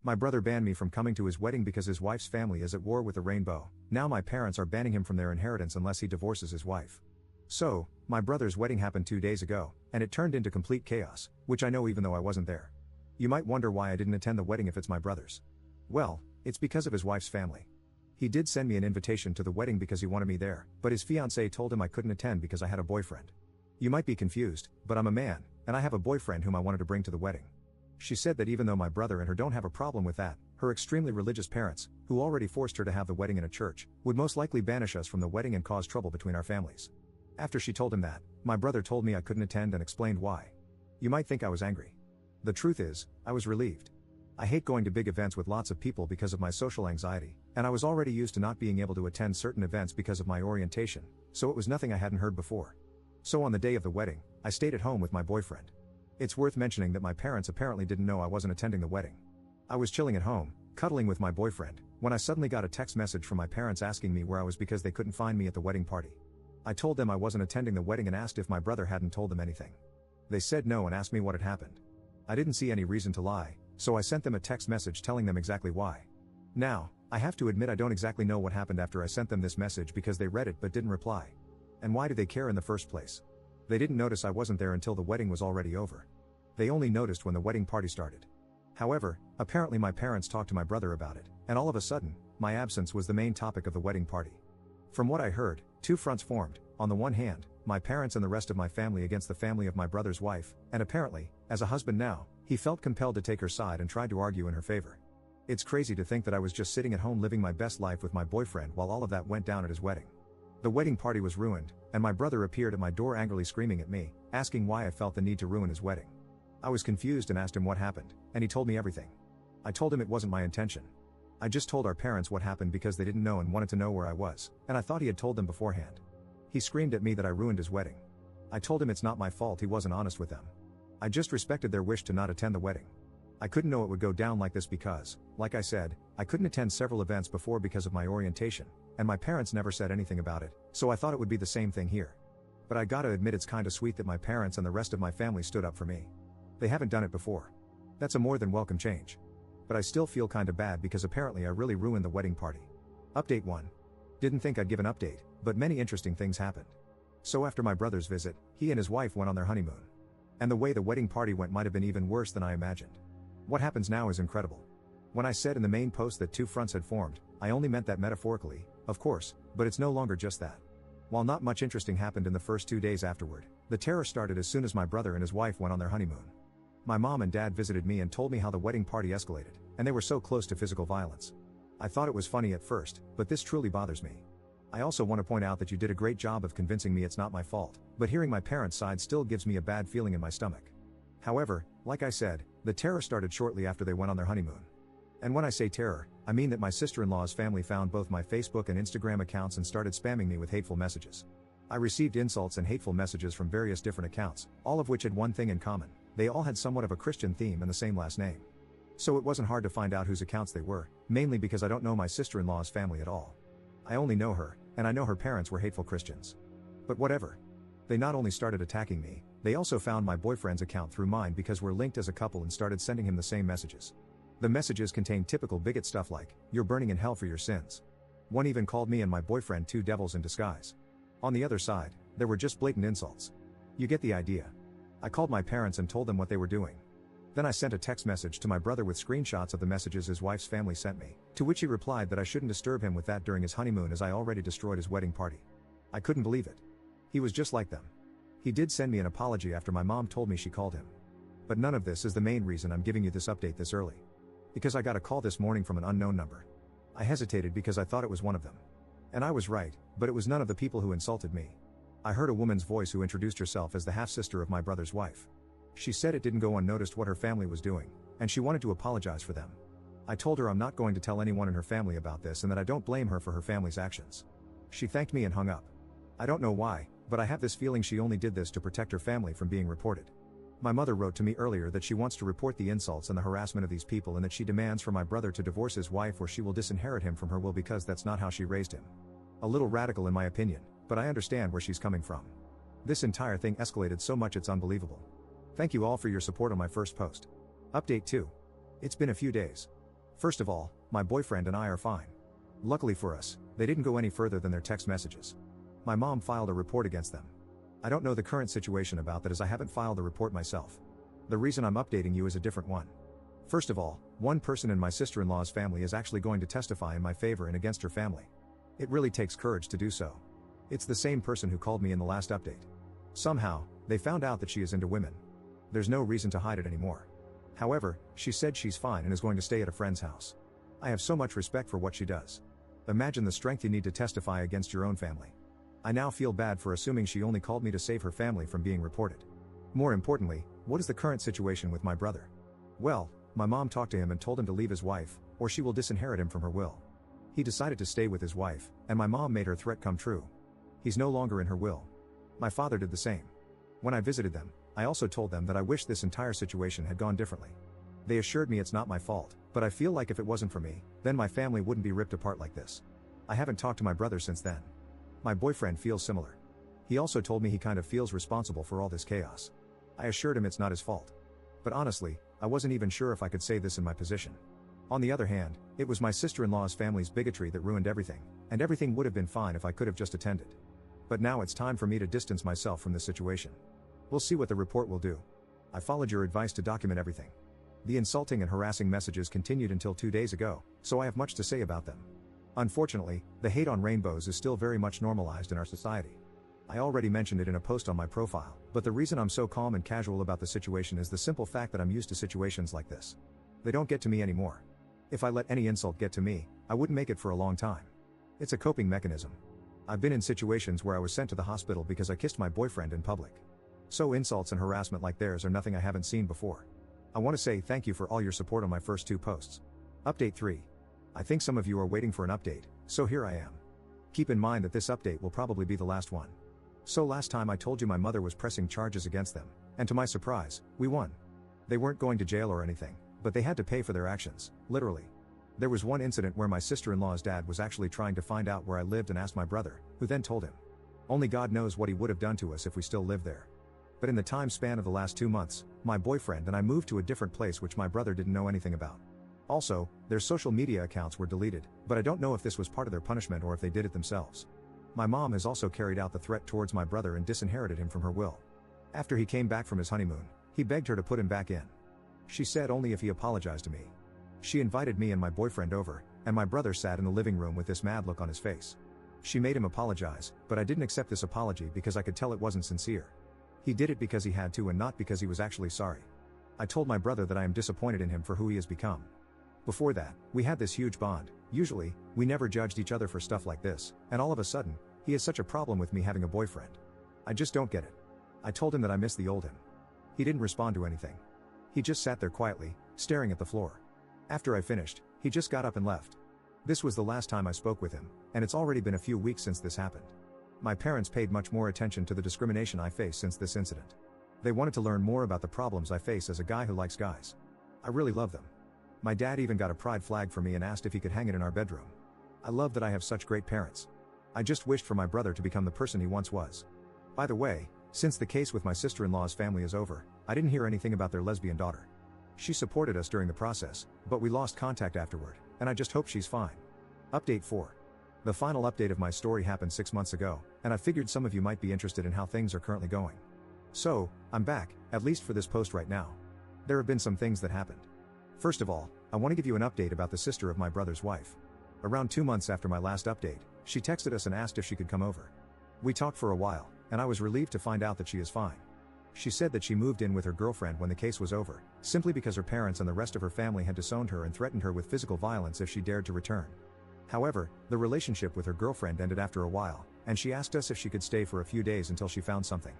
My brother banned me from coming to his wedding because his wife's family is at war with the rainbow. Now my parents are banning him from their inheritance unless he divorces his wife. So, my brother's wedding happened 2 days ago, and it turned into complete chaos, which I know even though I wasn't there. You might wonder why I didn't attend the wedding if it's my brother's. Well, it's because of his wife's family. He did send me an invitation to the wedding because he wanted me there, but his fiancée told him I couldn't attend because I had a boyfriend. You might be confused, but I'm a man, and I have a boyfriend whom I wanted to bring to the wedding. She said that even though my brother and her don't have a problem with that, her extremely religious parents, who already forced her to have the wedding in a church, would most likely banish us from the wedding and cause trouble between our families. After she told him that, my brother told me I couldn't attend and explained why. You might think I was angry. The truth is, I was relieved. I hate going to big events with lots of people because of my social anxiety, and I was already used to not being able to attend certain events because of my orientation, so it was nothing I hadn't heard before. So on the day of the wedding, I stayed at home with my boyfriend. It's worth mentioning that my parents apparently didn't know I wasn't attending the wedding. I was chilling at home, cuddling with my boyfriend, when I suddenly got a text message from my parents asking me where I was because they couldn't find me at the wedding party. I told them I wasn't attending the wedding and asked if my brother hadn't told them anything. They said no and asked me what had happened. I didn't see any reason to lie, so I sent them a text message telling them exactly why. Now, I have to admit I don't exactly know what happened after I sent them this message because they read it but didn't reply. And why did they care in the first place? They didn't notice I wasn't there until the wedding was already over. They only noticed when the wedding party started. However, apparently my parents talked to my brother about it, and all of a sudden, my absence was the main topic of the wedding party. From what I heard, two fronts formed. On the one hand, my parents and the rest of my family against the family of my brother's wife, and apparently, as a husband now, he felt compelled to take her side and tried to argue in her favor. It's crazy to think that I was just sitting at home living my best life with my boyfriend while all of that went down at his wedding. The wedding party was ruined, and my brother appeared at my door angrily screaming at me, asking why I felt the need to ruin his wedding. I was confused and asked him what happened, and he told me everything. I told him it wasn't my intention. I just told our parents what happened because they didn't know and wanted to know where I was, and I thought he had told them beforehand. He screamed at me that I ruined his wedding. I told him it's not my fault he wasn't honest with them. I just respected their wish to not attend the wedding. I couldn't know it would go down like this because, like I said, I couldn't attend several events before because of my orientation, and my parents never said anything about it, so I thought it would be the same thing here. But I gotta admit it's kinda sweet that my parents and the rest of my family stood up for me. They haven't done it before. That's a more than welcome change. But I still feel kinda bad because apparently I really ruined the wedding party. Update 1. Didn't think I'd give an update, but many interesting things happened. So after my brother's visit, he and his wife went on their honeymoon. And the way the wedding party went might have been even worse than I imagined. What happens now is incredible. When I said in the main post that two fronts had formed, I only meant that metaphorically, of course, but it's no longer just that. While not much interesting happened in the first 2 days afterward, the terror started as soon as my brother and his wife went on their honeymoon. My mom and dad visited me and told me how the wedding party escalated, and they were so close to physical violence. I thought it was funny at first, but this truly bothers me. I also want to point out that you did a great job of convincing me it's not my fault, but hearing my parents' side still gives me a bad feeling in my stomach. However, like I said, the terror started shortly after they went on their honeymoon. And when I say terror, I mean that my sister-in-law's family found both my Facebook and Instagram accounts and started spamming me with hateful messages. I received insults and hateful messages from various different accounts, all of which had one thing in common: they all had somewhat of a Christian theme and the same last name. So it wasn't hard to find out whose accounts they were, mainly because I don't know my sister-in-law's family at all. I only know her, and I know her parents were hateful Christians. But whatever. They not only started attacking me, they also found my boyfriend's account through mine because we're linked as a couple and started sending him the same messages. The messages contained typical bigot stuff like, "You're burning in hell for your sins." One even called me and my boyfriend two devils in disguise. On the other side, there were just blatant insults. You get the idea. I called my parents and told them what they were doing. Then I sent a text message to my brother with screenshots of the messages his wife's family sent me, to which he replied that I shouldn't disturb him with that during his honeymoon as I already destroyed his wedding party. I couldn't believe it. He was just like them. He did send me an apology after my mom told me she called him. But none of this is the main reason I'm giving you this update this early. Because I got a call this morning from an unknown number. I hesitated because I thought it was one of them. And I was right, but it was none of the people who insulted me. I heard a woman's voice who introduced herself as the half-sister of my brother's wife. She said it didn't go unnoticed what her family was doing, and she wanted to apologize for them. I told her I'm not going to tell anyone in her family about this and that I don't blame her for her family's actions. She thanked me and hung up. I don't know why, but I have this feeling she only did this to protect her family from being reported. My mother wrote to me earlier that she wants to report the insults and the harassment of these people and that she demands for my brother to divorce his wife or she will disinherit him from her will because that's not how she raised him. A little radical in my opinion, but I understand where she's coming from. This entire thing escalated so much it's unbelievable. Thank you all for your support on my first post. Update 2. It's been a few days. First of all, my boyfriend and I are fine. Luckily for us, they didn't go any further than their text messages. My mom filed a report against them. I don't know the current situation about that as I haven't filed the report myself. The reason I'm updating you is a different one. First of all, one person in my sister-in-law's family is actually going to testify in my favor and against her family. It really takes courage to do so. It's the same person who called me in the last update. Somehow, they found out that she is into women. There's no reason to hide it anymore. However, she said she's fine and is going to stay at a friend's house. I have so much respect for what she does. Imagine the strength you need to testify against your own family. I now feel bad for assuming she only called me to save her family from being reported. More importantly, what is the current situation with my brother? Well, my mom talked to him and told him to leave his wife, or she will disinherit him from her will. He decided to stay with his wife, and my mom made her threat come true. He's no longer in her will. My father did the same. When I visited them, I also told them that I wish this entire situation had gone differently. They assured me it's not my fault, but I feel like if it wasn't for me, then my family wouldn't be ripped apart like this. I haven't talked to my brother since then. My boyfriend feels similar. He also told me he kind of feels responsible for all this chaos. I assured him it's not his fault. But honestly, I wasn't even sure if I could say this in my position. On the other hand, it was my sister-in-law's family's bigotry that ruined everything, and everything would have been fine if I could have just attended. But now it's time for me to distance myself from this situation. We'll see what the report will do. I followed your advice to document everything. The insulting and harassing messages continued until 2 days ago, so I have much to say about them. Unfortunately, the hate on rainbows is still very much normalized in our society. I already mentioned it in a post on my profile, but the reason I'm so calm and casual about the situation is the simple fact that I'm used to situations like this. They don't get to me anymore. If I let any insult get to me, I wouldn't make it for a long time. It's a coping mechanism. I've been in situations where I was sent to the hospital because I kissed my boyfriend in public. So insults and harassment like theirs are nothing I haven't seen before. I want to say thank you for all your support on my first 2 posts. Update 3. I think some of you are waiting for an update, so here I am. Keep in mind that this update will probably be the last one. So last time I told you my mother was pressing charges against them, and to my surprise, we won. They weren't going to jail or anything, but they had to pay for their actions, literally. There was one incident where my sister-in-law's dad was actually trying to find out where I lived and asked my brother, who then told him. Only God knows what he would have done to us if we still lived there. But in the time span of the last 2 months, my boyfriend and I moved to a different place which my brother didn't know anything about. Also, their social media accounts were deleted, but I don't know if this was part of their punishment or if they did it themselves. My mom has also carried out the threat towards my brother and disinherited him from her will. After he came back from his honeymoon, he begged her to put him back in. She said only if he apologized to me. She invited me and my boyfriend over, and my brother sat in the living room with this mad look on his face. She made him apologize, but I didn't accept this apology because I could tell it wasn't sincere. He did it because he had to and not because he was actually sorry. I told my brother that I am disappointed in him for who he has become. Before that, we had this huge bond. Usually, we never judged each other for stuff like this, and all of a sudden, he has such a problem with me having a boyfriend. I just don't get it. I told him that I miss the old him. He didn't respond to anything. He just sat there quietly, staring at the floor. After I finished, he just got up and left. This was the last time I spoke with him, and it's already been a few weeks since this happened. My parents paid much more attention to the discrimination I face since this incident. They wanted to learn more about the problems I face as a guy who likes guys. I really love them. My dad even got a pride flag for me and asked if he could hang it in our bedroom. I love that I have such great parents. I just wished for my brother to become the person he once was. By the way, since the case with my sister-in-law's family is over, I didn't hear anything about their lesbian daughter. She supported us during the process, but we lost contact afterward, and I just hope she's fine. Update 4. The final update of my story happened 6 months ago, and I figured some of you might be interested in how things are currently going. So, I'm back, at least for this post right now. There have been some things that happened. First of all, I want to give you an update about the sister of my brother's wife. Around 2 months after my last update, she texted us and asked if she could come over. We talked for a while, and I was relieved to find out that she is fine. She said that she moved in with her girlfriend when the case was over, simply because her parents and the rest of her family had disowned her and threatened her with physical violence if she dared to return. However, the relationship with her girlfriend ended after a while, and she asked us if she could stay for a few days until she found something.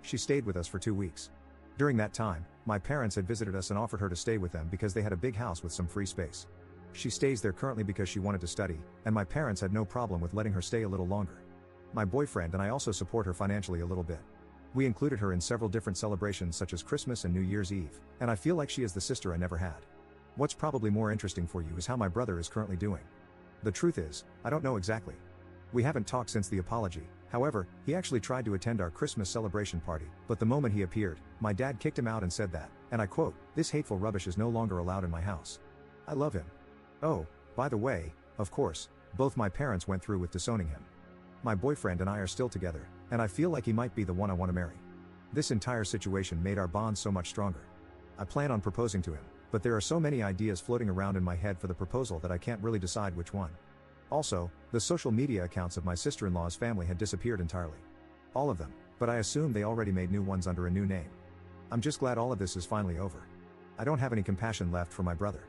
She stayed with us for 2 weeks. During that time, my parents had visited us and offered her to stay with them because they had a big house with some free space. She stays there currently because she wanted to study, and my parents had no problem with letting her stay a little longer. My boyfriend and I also support her financially a little bit. We included her in several different celebrations such as Christmas and New Year's Eve, and I feel like she is the sister I never had. What's probably more interesting for you is how my brother is currently doing. The truth is, I don't know exactly. We haven't talked since the apology. However, he actually tried to attend our Christmas celebration party, but the moment he appeared, my dad kicked him out and said that, and I quote, "This hateful rubbish is no longer allowed in my house." I love him. Oh, by the way, of course, both my parents went through with disowning him. My boyfriend and I are still together, and I feel like he might be the one I want to marry. This entire situation made our bond so much stronger. I plan on proposing to him, but there are so many ideas floating around in my head for the proposal that I can't really decide which one. Also, the social media accounts of my sister-in-law's family had disappeared entirely. All of them, but I assume they already made new ones under a new name. I'm just glad all of this is finally over. I don't have any compassion left for my brother.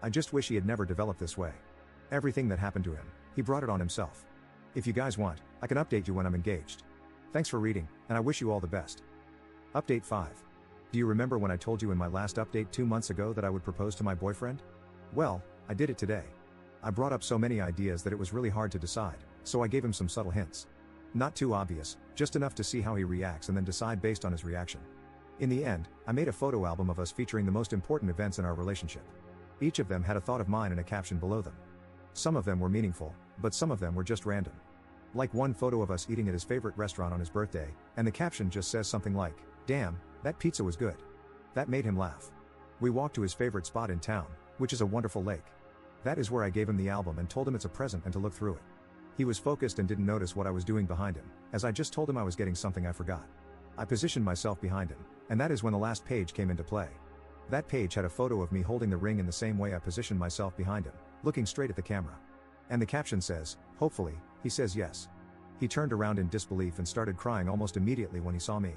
I just wish he had never developed this way. Everything that happened to him, he brought it on himself. If you guys want, I can update you when I'm engaged. Thanks for reading, and I wish you all the best. Update 5. Do you remember when I told you in my last update 2 months ago that I would propose to my boyfriend? Well, I did it today. I brought up so many ideas that it was really hard to decide, so I gave him some subtle hints. Not too obvious, just enough to see how he reacts and then decide based on his reaction. In the end, I made a photo album of us featuring the most important events in our relationship. Each of them had a thought of mine and a caption below them. Some of them were meaningful, but some of them were just random. Like one photo of us eating at his favorite restaurant on his birthday, and the caption just says something like, "Damn, that pizza was good." That made him laugh. We walked to his favorite spot in town, which is a wonderful lake. That is where I gave him the album and told him it's a present and to look through it. He was focused and didn't notice what I was doing behind him, as I just told him I was getting something I forgot. I positioned myself behind him, and that is when the last page came into play. That page had a photo of me holding the ring in the same way I positioned myself behind him, looking straight at the camera. And the caption says, "Hopefully, he says yes." He turned around in disbelief and started crying almost immediately when he saw me.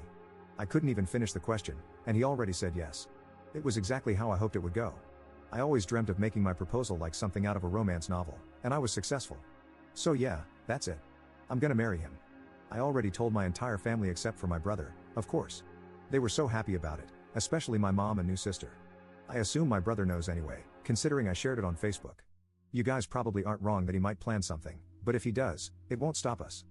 I couldn't even finish the question, and he already said yes. It was exactly how I hoped it would go. I always dreamt of making my proposal like something out of a romance novel, and I was successful. So yeah, that's it. I'm gonna marry him. I already told my entire family except for my brother, of course. They were so happy about it, especially my mom and new sister. I assume my brother knows anyway, considering I shared it on Facebook. You guys probably aren't wrong that he might plan something, but if he does, it won't stop us.